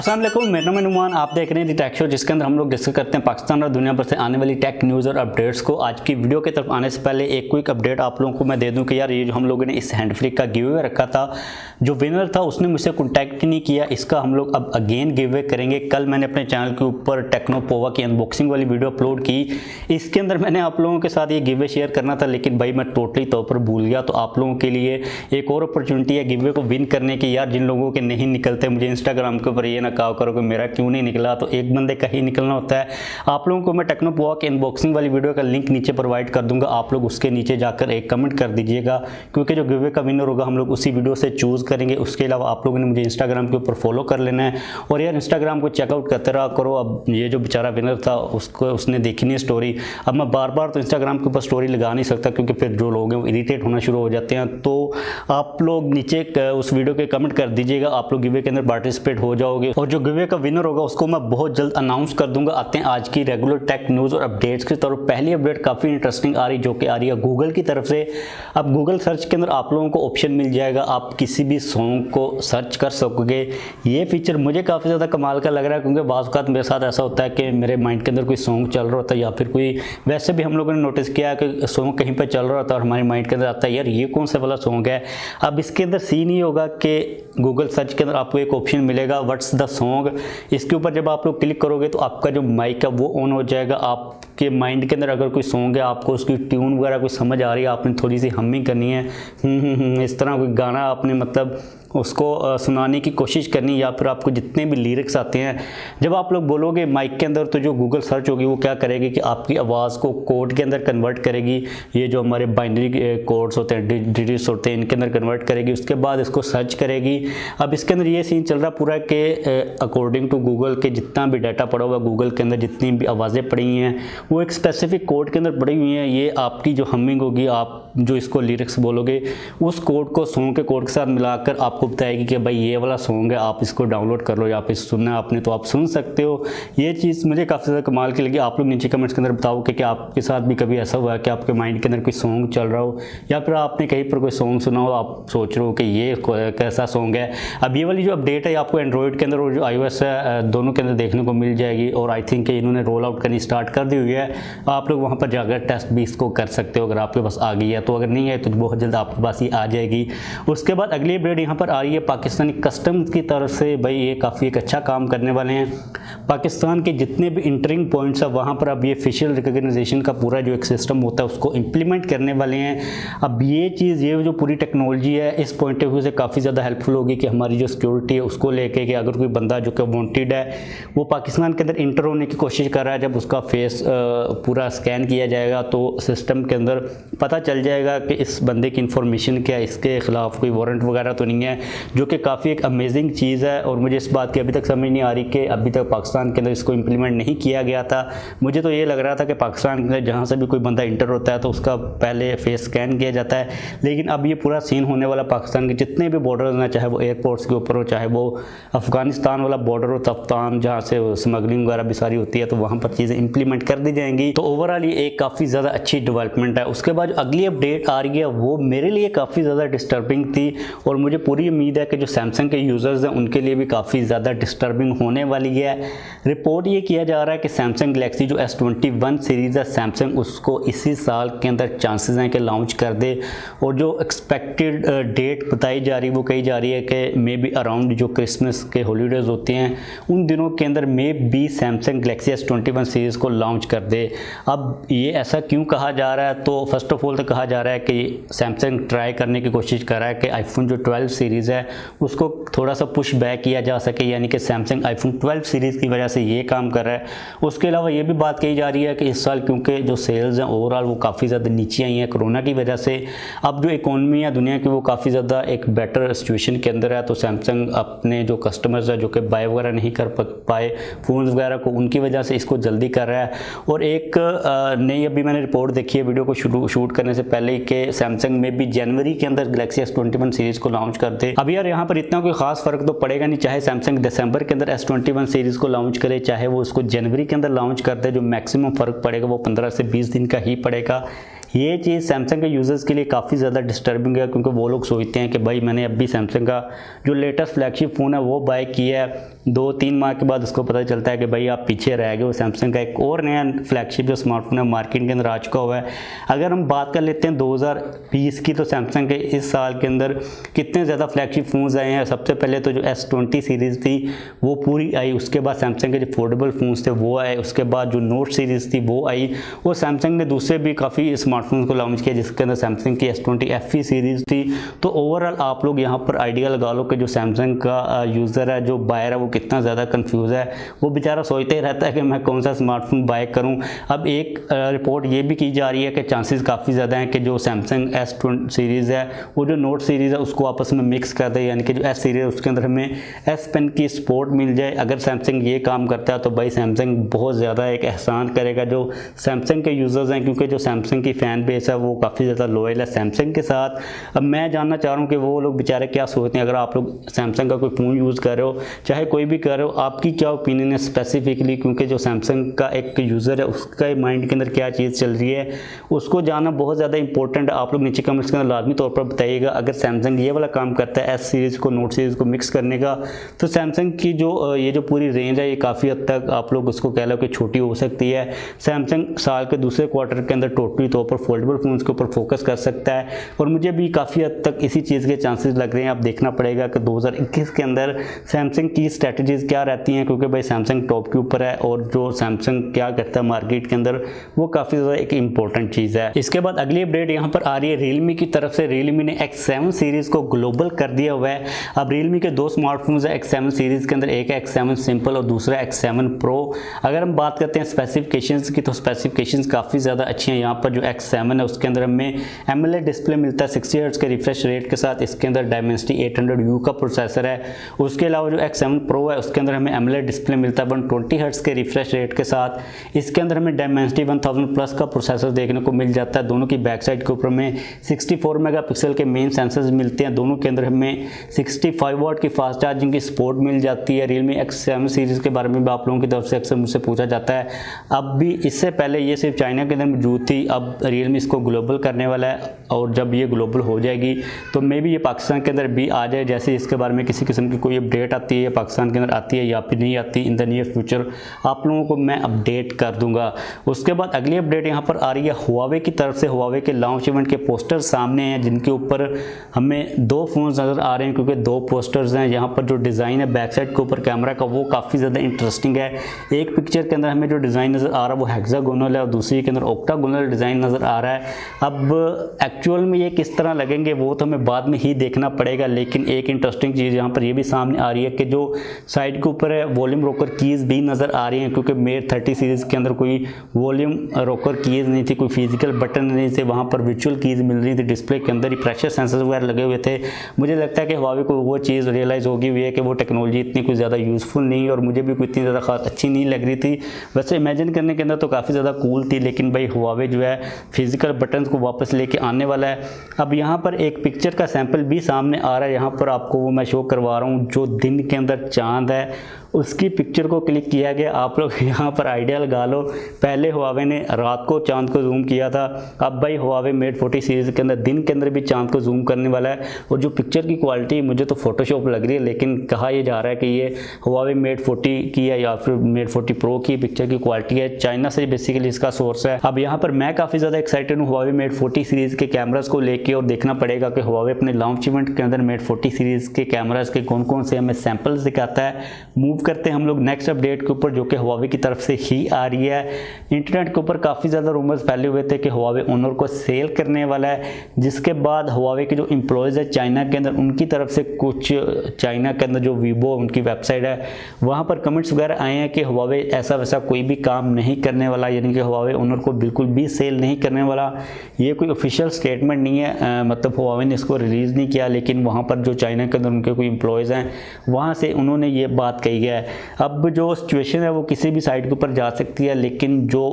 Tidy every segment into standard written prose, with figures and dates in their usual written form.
अस्सलाम वालेकुम, मेरा नाम है नुमान। आप देख रहे हैं TechHoz, जिसके अंदर हम लोग डिस्कस करते हैं पाकिस्तान और दुनिया भर से आने वाली टेक न्यूज़ और अपडेट्स को। आज की वीडियो की तरफ आने से पहले एक क्विक अपडेट आप लोगों को मैं दे दूं कि यार ये जो हम लोगों ने इस हैंड फ्री का गिव अवे रखा था, जो विनर था उसने मुझसे कॉन्टैक्ट नहीं किया। इसका हम लोग अब अगेन गिव अवे करेंगे। कल मैंने अपने चैनल के ऊपर टेक्नोपोवा की अनबॉक्सिंग वाली वीडियो अपलोड की। इसके अंदर मैंने आप लोगों के साथ ये गिव अवे शेयर करना था, लेकिन भाई मैं टोटली तौर पर भूल गया। तो आप लोगों के लिए एक और अपॉर्चुनिटी है गिव अवे को विन करने की। यार जिन लोगों के नहीं निकलते, मुझे इंस्टाग्राम के ऊपर ये ना कहा करो कि मेरा क्यों नहीं निकला, तो एक बंदे का ही निकलना होता है। आप लोगों को मैं टेक्नोपोवा की अनबॉक्सिंग वाली वीडियो का लिंक नीचे प्रोवाइड कर दूंगा। आप लोग उसके नीचे जाकर एक कमेंट कर दीजिएगा, क्योंकि जो गिव अवे का विनर होगा हम लोग उसी वीडियो से चूज करेंगे। उसके अलावा आप लोगों ने मुझे इंस्टाग्राम के ऊपर फॉलो कर लेना है, और यार इंस्टाग्राम को चेकआउट करते रहा करो। अब ये जो बेचारा विनर था उसने देखी नहीं स्टोरी। अब मैं बार बार तो इंस्टाग्राम के ऊपर स्टोरी लगा नहीं सकता, क्योंकि फिर जो लोग हैं वो इरिटेट होना शुरू हो जाते हैं। तो आप लोग नीचे उस वीडियो के कमेंट कर दीजिएगा, आप लोग गिव अवे के अंदर पार्टिसिपेट हो जाओगे। और जो गिव अवे का विनर होगा उसको मैं बहुत जल्द अनाउंस कर दूंगा। आते हैं आज की रेगुलर टेक न्यूज़ और अपडेट्स की तरफ। पहली अपडेट काफ़ी इंटरेस्टिंग आ रही, जो कि आ रही है गूगल की तरफ से। अब गूगल सर्च के अंदर आप लोगों को ऑप्शन मिल जाएगा, आप किसी भी सॉन्ग को सर्च कर सकोगे। ये फीचर मुझे काफ़ी ज़्यादा कमाल का लग रहा है, क्योंकि बाज़ औक़ात मेरे साथ ऐसा होता है कि मेरे माइंड के अंदर कोई सॉन्ग चल रहा होता है, या फिर कोई वैसे भी हम लोगों ने नोटिस किया है कि सॉन्ग कहीं पर चल रहा होता है और हमारे माइंड के अंदर आता है यार ये कौन सा वाला सॉन्ग है। अब इसके अंदर सीन ही होगा कि गूगल सर्च के अंदर आपको एक ऑप्शन मिलेगा, व्हाट्स द सॉन्ग। इसके ऊपर जब आप लोग क्लिक करोगे तो आपका जो माइक है वो ऑन हो जाएगा। आपके माइंड के अंदर अगर कोई सॉन्ग है, आपको उसकी ट्यून वगैरह कोई समझ आ रही है, आपने थोड़ी सी हमिंग करनी है, इस तरह कोई गाना आपने मतलब उसको सुनाने की कोशिश करनी, या फिर आपको जितने भी लिरिक्स आते हैं जब आप लोग बोलोगे माइक के अंदर, तो जो गूगल सर्च होगी वो क्या करेगी कि आपकी आवाज़ को कोड के अंदर कन्वर्ट करेगी। ये जो हमारे बाइनरी कोड्स होते हैं, डिजिट्स होते हैं, इनके अंदर कन्वर्ट करेगी। उसके बाद इसको सर्च करेगी। अब इसके अंदर ये सीन चल रहा पूरा कि अकॉर्डिंग टू गूगल के जितना भी डाटा पड़ा हुआ गूगल के अंदर, जितनी भी आवाज़ें पड़ी हैं वो एक स्पेसिफिक कोड के अंदर पड़ी हुई हैं। ये आपकी जो हमिंग होगी, आप जो इसको लिरिक्स बोलोगे, उस कोड को सॉन्ग के कोड के साथ मिलाकर आपको बताएगी कि भाई ये वाला सॉन्ग है, आप इसको डाउनलोड कर लो, या फिर सुनना है आपने तो आप सुन सकते हो। ये चीज़ मुझे काफ़ी ज़्यादा कमाल की लगी। आप लोग नीचे कमेंट्स के अंदर बताओ कि आपके साथ भी कभी ऐसा हुआ है कि आपके माइंड के अंदर कोई सॉन्ग चल रहा हो, या फिर आपने कहीं पर कोई सॉन्ग सुना हो, आप सोच रहे हो कि ये कैसा सॉन्ग है। अब ये वाली जो अपडेट है आपको एंड्रॉयड के अंदर और जो iOS है दोनों के अंदर देखने को मिल जाएगी, और आई थिंक इन्होंने रोल आउट करनी स्टार्ट कर दी हुई है। आप लोग वहाँ पर जाकर टेस्ट भी इसको कर सकते हो अगर आपके पास आ गई है तो। अगर नहीं है तो बहुत जल्द आपके पास ही आ जाएगी। उसके बाद अगली अपडेट यहाँ पर आ रही है पाकिस्तानी कस्टम्स की तरफ से। भाई ये काफ़ी एक अच्छा काम करने वाले हैं। पाकिस्तान के जितने भी इंटरिंग पॉइंट्स है वहाँ पर अब ये फेशियल रिकग्निशन का पूरा जो एक सिस्टम होता है उसको इम्प्लीमेंट करने वाले हैं। अब ये चीज़, ये जो पूरी टेक्नोलॉजी है, इस पॉइंट ऑफ व्यू से काफ़ी ज़्यादा हेल्पफुल होगी कि हमारी जो सिक्योरिटी है उसको लेके कि अगर कोई बंदा जो कि वांटेड है वो पाकिस्तान के अंदर इंटर होने की कोशिश कर रहा है, जब उसका फेस पूरा स्कैन किया जाएगा तो सिस्टम के अंदर पता चल जाएगा कि इस बंदे की इंफॉर्मेशन क्या है, इसके खिलाफ कोई वारंट वगैरह तो नहीं है, जो कि काफ़ी एक अमेजिंग चीज़ है। और मुझे इस बात की अभी तक समझ नहीं आ रही कि अभी तक पाकिस्तान के अंदर इसको इम्प्लीमेंट नहीं किया गया था। मुझे तो ये लग रहा था कि पाकिस्तान के अंदर जहाँ से भी कोई बंदा इंटर होता है तो उसका पहले फेस स्कैन किया जाता है, लेकिन अब ये पूरा सीन होने वाला पाकिस्तान के जितने भी बॉर्डर्स हैं, चाहे वो एयरपोर्ट्स के ऊपर हो, चाहे वो अफगानिस्तान वाला बॉर्डर हो, तफ्तान जहाँ से स्मगलिंग वगैरह भी सारी होती है, तो वहाँ पर चीज़ें इंप्लीमेंट कर दी जाएंगी। तो ओवरऑल ये एक काफ़ी ज़्यादा अच्छी डेवलपमेंट है। उसके बाद अगली अपडेट आ रही है वो मेरे लिए काफ़ी ज़्यादा डिस्टर्बिंग थी, और मुझे पूरी उम्मीद है कि जो सैमसंग के यूज़र्स हैं उनके लिए भी काफ़ी ज़्यादा डिस्टर्बिंग होने वाली है। रिपोर्ट ये किया जा रहा है कि सैमसंग गैलेक्सी जो S21 सीरीज़ है सैमसंग, उसको इसी साल के अंदर चांसेस हैं कि लॉन्च कर दे। और जो एक्सपेक्टेड डेट बताई जा रही है वो कही जा रही है कि मे बी अराउंड जो क्रिसमस के हॉलीडेज़ होते हैं उन दिनों के अंदर may be Samsung Galaxy S21 series को लॉन्च कर दे। अब ये ऐसा क्यों कहा जा रहा है, तो फर्स्ट ऑफ ऑल तो कहा जा रहा है कि सैमसंग ट्राई करने की कोशिश कर रहा है कि आईफोन जो 12 सीरीज़ है उसको थोड़ा सा पुश बैक किया जा सके, यानी कि सैमसंग आईफोन 12 सीरीज़ की वजह से ये काम कर रहा है। उसके अलावा ये भी बात कही जा रही है कि इस साल क्योंकि जो सेल्स हैं ओवरऑल वो काफ़ी ज़्यादा नीचे आई हैं कोरोना की वजह से, अब जो इकोनॉमी है दुनिया की वो काफ़ी ज़्यादा एक बेटर सिचुएशन के अंदर है, तो सैमसंग अपने जो कस्टमर्स है जो कि बाय वगैरह नहीं कर पाए फ़ोन वगैरह को, उनकी वजह से इसको जल्दी कर रहा है। और एक नई अभी मैंने रिपोर्ट देखी है वीडियो को शूट करने से पहले कि सैमसंग में भी जनवरी के अंदर गैलेक्सी S21 सीरीज़ को लॉन्च कर दे। अब यार यहाँ पर इतना कोई खास फर्क तो पड़ेगा नहीं, चाहे सैमसंग दिसंबर के अंदर S21 सीरीज़ को लॉन्च करे, चाहे वो उसको जनवरी के अंदर लॉन्च कर दे। जो मैक्सिमम फ़र्क पड़ेगा वो 15 से 20 दिन का ही पड़ेगा। ये चीज़ सैमसंग के यूज़र्स के लिए काफ़ी ज़्यादा डिस्टर्बिंग है, क्योंकि वो लोग सोचते हैं कि भाई मैंने अभी सैमसंग का जो लेटेस्ट फ्लैगशिप फ़ोन है वो बाय किया है, 2-3 माह के बाद उसको पता चलता है कि भाई आप पीछे रह गए हो, सैमसंग का एक और नया फ्लैगशिप जो स्मार्टफोन है मार्केट के अंदर आ चुका हुआ है। अगर हम बात कर लेते हैं 2020 की, तो सैमसंग के इस साल के अंदर कितने ज़्यादा फ्लैगशिप फ़ोन्स आए हैं। सबसे पहले तो जो S20 सीरीज़ थी वो पूरी आई, उसके बाद सैमसंग के जो फोल्डेबल फ़ोन्स थे वो आए, उसके बाद जो नोट सीरीज़ थी वो आई, और सैमसंग ने दूसरे भी काफ़ी स्मार्टफोन को लॉन्च किया जिसके अंदर सैमसंग की S20 FE सीरीज़ थी। तो ओवरऑल आप लोग यहाँ पर आइडिया लगा लो कि जो सैमसंग का यूज़र है, जो बायर है, वो कितना ज़्यादा कंफ्यूज है। वो बेचारा सोचते ही रहता है कि मैं कौन सा स्मार्टफोन बाय करूँ। अब एक रिपोर्ट ये भी की जा रही है कि चांसेस काफ़ी ज़्यादा हैं कि जो सैमसंग S20 सीरीज़ है वो जो नोट सीरीज़ है उसको आपस में मिक्स कर दे, यानी कि जो S सीरीज़ है उसके अंदर हमें S पेन की सपोर्ट मिल जाए। अगर सैमसंग ये काम करता है तो भाई सैमसंग बहुत ज़्यादा एक एहसान करेगा जो सैमसंग के यूज़र्स हैं, क्योंकि जो सैमसंग की फ़ैन बेस है वो काफ़ी ज़्यादा लॉयल है सैमसंग के साथ। अब मैं जानना चाह रहा हूँ कि वो लोग बेचारे क्या सोचते हैं। अगर आप लोग सैमसंग का कोई फ़ोन यूज़ कर रहे हो, चाहे कोई भी कर रहे हो, आपकी क्या ओपिनियन है स्पेसिफिकली, क्योंकि जो सैमसंग का एक यूज़र है उसका माइंड के अंदर क्या चीज़ चल रही है उसको जानना बहुत ज़्यादा इंपॉर्टेंट है। आप लोग नीचे कमेंट्स के अंदर लाजमी तौर पर बताइएगा। अगर सैमसंग ये वाला काम करता है S सीरीज़ को नोट सीरीज़ को मिक्स करने का, तो सैमसंग की जो ये जो पूरी रेंज है ये काफ़ी हद तक आप लोग उसको कह लो कि छोटी हो सकती है। सैमसंग साल के दूसरे क्वार्टर के अंदर टोटली तौर पर फोल्डेबल फ़ोन्स के ऊपर फोकस कर सकता है, और मुझे भी काफ़ी हद तक इसी चीज़ के चांसेस लग रहे हैं। अब देखना पड़ेगा कि 2021 के अंदर सैमसंग की स्ट्रैटेजीज़ क्या रहती हैं, क्योंकि भाई सैमसंग टॉप के ऊपर है और जो सैमसंग क्या करता है मार्केट के अंदर वो काफ़ी ज़्यादा एक इंपॉर्टेंट चीज़ है। इसके बाद अगली अपडेट यहाँ पर आ रही है Realme की तरफ से। Realme ने X7 सीरीज़ को ग्लोबल कर दिया हुआ है। अब Realme के दो स्मार्टफोन्स है X7 सीरीज़ के अंदर, एक है X7 सिंपल और दूसरा X7 Pro। अगर हम बात करते हैं स्पेसिफिकेशंस की, तो स्पेसिफिकेशंस काफ़ी ज़्यादा अच्छी हैं। यहाँ पर जो X7 है उसके अंदर हमें AMOLED डिस्प्ले मिलता है 60 हर्ट्ज़ के रिफ्रेश रेट के साथ। इसके अंदर Dimensity 800U का प्रोसेसर है। उसके अलावा जो X7 Pro है उसके अंदर हमें AMOLED डिस्प्ले मिलता है 120 हर्ट्ज़ के रिफ्रेश रेट के साथ। इसके अंदर हमें Dimensity 1000 प्लस का प्रोसेसर देखने को मिल जाता है। दोनों की बैक साइड के ऊपर में 64 मेगापिक्सल के मेन सेंसर्स मिलते हैं। दोनों के अंदर हमें 65 वाट की फास्ट चार्जिंग की सपोर्ट मिल जाती है। Realme X7 सीरीज़ के बारे में भी आप लोगों की तरफ से अक्सर मुझसे पूछा जाता है। अब भी इससे पहले ये सिर्फ चाइना के अंदर मौजूद थी, अब Realme इसको ग्लोबल करने वाला है, और जब ये ग्लोबल हो जाएगी तो मे भी ये पाकिस्तान के अंदर भी आ जाए। जैसे इसके बारे में किसी किस्म की कोई अपडेट आती है पाकिस्तान के अंदर आती है या फिर नहीं आती, इन द नियर फ्यूचर आप लोगों को मैं अपडेट कर दूंगा। उसके बाद अगली अपडेट यहाँ पर आ रही है Huawei की तरफ से। Huawei के लॉन्च इवेंट के पोस्टर सामने हैं जिनके ऊपर हमें दो फोन्स नज़र आ रहे हैं, क्योंकि दो पोस्टर्स हैं। यहाँ पर जो डिज़ाइन है बैक साइड के ऊपर कैमरा का वो काफ़ी ज़्यादा इंटरेस्टिंग है। एक पिक्चर के अंदर हमें जो डिज़ाइन नज़र आ रहा है वो हेक्सागोनल है और दूसरी के अंदर ऑक्टागोनल डिज़ाइन नज़र आ रहा है। अब एक्चुअल में ये किस तरह लगेंगे वो तो हमें बाद में ही देखना पड़ेगा, लेकिन एक इंटरेस्टिंग चीज़ यहाँ पर ये भी सामने आ रही है कि जो साइड के ऊपर है वॉल्यूम रोकर कीज़ भी नज़र आ रही हैं, क्योंकि मेट 30 सीरीज़ के अंदर कोई वॉल्यूम रोकर कीज़ नहीं थी, कोई फिजिकल बटन नहीं थे, वहाँ पर वर्चुअल कीज़ मिल रही थी। डिस्प्ले के अंदर ही प्रेशर सेंसर्स वगैरह लगे हुए थे। मुझे लगता है कि Huawei को वो चीज़ रियलाइज़ होगी हुई है कि वो टेक्नोलॉजी इतनी कोई ज़्यादा यूज़फुल नहीं, और मुझे भी कोई इतनी ज़्यादा खास अच्छी नहीं लग रही थी। वैसे इमेजिन करने के अंदर तो काफ़ी ज़्यादा कूल थी, लेकिन भाई Huawei जो है फिजिकल बटन को वापस लेके आने वाला है। अब यहाँ पर एक पिक्चर का सैंपल भी सामने आ रहा है, यहाँ पर आपको वो मैं शो करवा रहा हूँ। जो दिन के अंदर चाँद है उसकी पिक्चर को क्लिक किया गया। आप लोग यहाँ पर आइडिया लगा लो, पहले Huawei ने रात को चांद को जूम किया था, अब भाई Huawei Mate 40 सीरीज़ के अंदर दिन के अंदर भी चांद को जूम करने वाला है। और जो पिक्चर की क्वालिटी मुझे तो फोटोशॉप लग रही है, लेकिन कहा यह जा रहा है कि ये Huawei Mate 40 की है या फिर Mate 40 Pro की पिक्चर की क्वालिटी है। चाइना से बेसिकली इसका सोर्स है। अब यहाँ पर मैं काफ़ी ज़्यादा एक्साइटेड हूँ Huawei Mate 40 सीरीज़ के कैमरास को लेके, और देखना पड़ेगा कि Huawei अपने लॉन्च इवेंट के अंदर Mate 40 सीरीज़ के कैमरास के कौन कौन से हमें सैंपल्स दिखाता है। मूव करते हैं हम लोग नेक्स्ट अपडेट के ऊपर, जो कि Huawei की तरफ से ही आ रही है। इंटरनेट के ऊपर काफ़ी ज़्यादा रूमर्स फैले हुए थे कि Huawei ओनर को सेल करने वाला है, जिसके बाद Huawei के जो एम्प्लॉयज़ है चाइना के अंदर उनकी तरफ से कुछ चाइना के अंदर जो वीवो उनकी वेबसाइट है वहाँ पर कमेंट्स वगैरह आए हैं कि Huawei ऐसा वैसा कोई भी काम नहीं करने वाला, यानी कि Huawei ओनर को बिल्कुल भी सेल नहीं करने वाला। ये कोई ऑफिशियल स्टेटमेंट नहीं है, मतलब Huawei ने इसको रिलीज़ नहीं किया, लेकिन वहाँ पर जो चाइना के अंदर उनके कोई एम्प्लॉयज़ हैं वहाँ से उन्होंने ये बात कही है। अब जो सिचुएशन है वो किसी भी साइड के ऊपर जा सकती है, लेकिन जो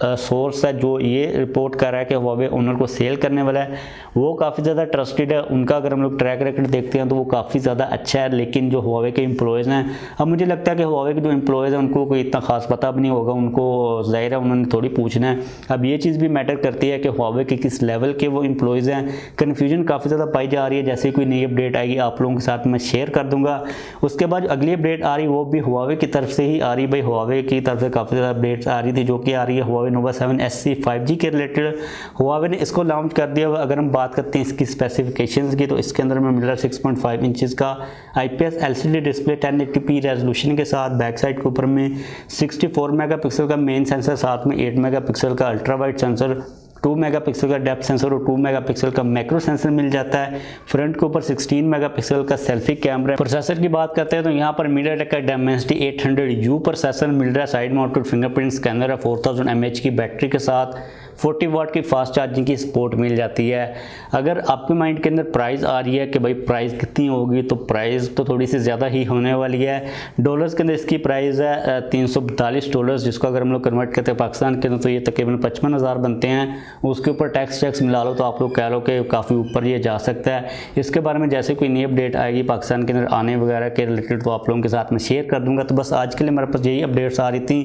सोर्स है जो ये रिपोर्ट कर रहा है कि Huawei ओनर को सेल करने वाला है, वो काफ़ी ज़्यादा ट्रस्टेड है। उनका अगर हम लोग ट्रैक रिकॉर्ड देखते हैं तो वो काफ़ी ज़्यादा अच्छा है। लेकिन जो Huawei के एम्प्लॉयज़ हैं, अब मुझे लगता है कि Huawei के जो एम्प्लॉयज़ हैं उनको कोई इतना खास पता भी नहीं होगा, उनको ज़ाहिर है उन्होंने थोड़ी पूछना है। अब ये चीज़ भी मैटर करती है कि Huawei के किस लेवल के वो एम्प्लॉयज़ हैं। कन्फ्यूजन काफ़ी ज़्यादा पाई जा रही है। जैसे कोई नई अपडेट आएगी आप लोगों के साथ मैं शेयर कर दूंगा। उसके बाद अगली अपडेट आ रही वो भी Huawei की तरफ से ही आ रही। भाई Huawei की तरफ से काफ़ी ज़्यादा अपडेट्स आ रही थी, जो कि आ रही है Huawei Nova 7 SC 5G के रिलेटेड। Huawei ने इसको लॉन्च कर दिया। अगर हम बात करते हैं इसकी स्पेसिफिकेशंस की, तो इसके अंदर में मिल रहा है 6.5 इंचज़ का IPS LCD display 1080p resolution के साथ। बैक साइड के ऊपर में 64 मेगापिक्सल का मेन सेंसर, साथ में 8 मेगापिक्सल का अल्ट्रा वाइड सेंसर, 2 मेगापिक्सल का डेप्थ सेंसर और 2 मेगापिक्सल का मैक्रो सेंसर मिल जाता है। फ्रंट के ऊपर 16 मेगापिक्सल का सेल्फी कैमरा। प्रोसेसर की बात करते हैं तो यहाँ पर मीडियाटेक का Dimensity 800U प्रोसेसर मिल रहा है। साइड माउंटेड फिंगरप्रिंट स्कैनर है। 4000 mAh की बैटरी के साथ 40 वाट की फास्ट चार्जिंग की सपोर्ट मिल जाती है। अगर आपके माइंड के अंदर प्राइस आ रही है कि भाई प्राइस कितनी होगी, तो प्राइस तो थोड़ी सी ज़्यादा ही होने वाली है। डॉलर्स के अंदर इसकी प्राइस है $342, जिसको अगर हम लोग कन्वर्ट करते हैं पाकिस्तान के अंदर तो ये तकरीबन 55,000 बनते हैं। उसके ऊपर टैक्स मिला लो तो आप लोग कह लो कि काफ़ी ऊपर ये जा सकता है। इसके बारे में जैसे कोई नई अपडेट आएगी पाकिस्तान के अंदर आने वगैरह के रिलेटेड तो आप लोगों के साथ में शेयर कर दूंगा। तो बस आज के लिए मेरे पास यही अपडेट्स आ रही थी।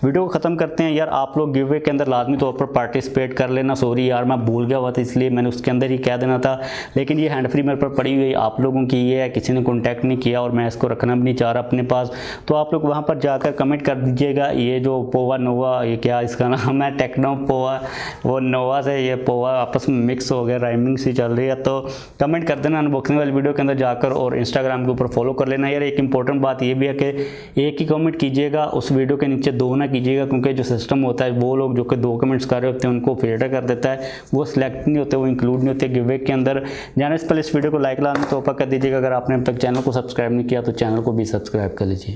वीडियो को ख़त्म करते हैं। यार आप लोग गिव अवे के अंदर लाजमी तौर पर पार्टिसिपेट कर लेना। सॉरी यार मैं भूल गया हुआ था, इसलिए मैंने उसके अंदर ही कह देना था। लेकिन ये हैंड फ्री मेरे पर पड़ी हुई आप लोगों की ये है, किसी ने कॉन्टैक्ट नहीं किया और मैं इसको रखना भी नहीं चाह रहा अपने पास। तो आप लोग वहाँ पर जाकर कमेंट कर दीजिएगा। ये जो पोवा नोवा, ये क्या इसका नाम है, टेक्नो पोवा, वो नोवा से ये पोवा आपस में मिक्स हो गया, राइमिंग सी चल रही है। तो कमेंट कर देना अनबॉक्सिंग वाली वीडियो के अंदर जाकर, और इंस्टाग्राम के ऊपर फॉलो कर लेना। यार एक इंपॉर्टेंट बात ये भी है कि एक ही कमेंट कीजिएगा, उस वीडियो के नीचे दो ना कीजिएगा, क्योंकि जो सिस्टम होता है वो लोग जो कि 2 कमेंट्स कर रहे होते हैं उनको फिल्टर कर देता है, वो सिलेक्ट नहीं होते, वो इंक्लूड नहीं होते गिव अवे के अंदर। जाने से पहले इस वीडियो को लाइक लाना तो कर दीजिएगा। अगर आपने अब तक चैनल को सब्सक्राइब नहीं किया तो चैनल को भी सब्सक्राइब कर लीजिए।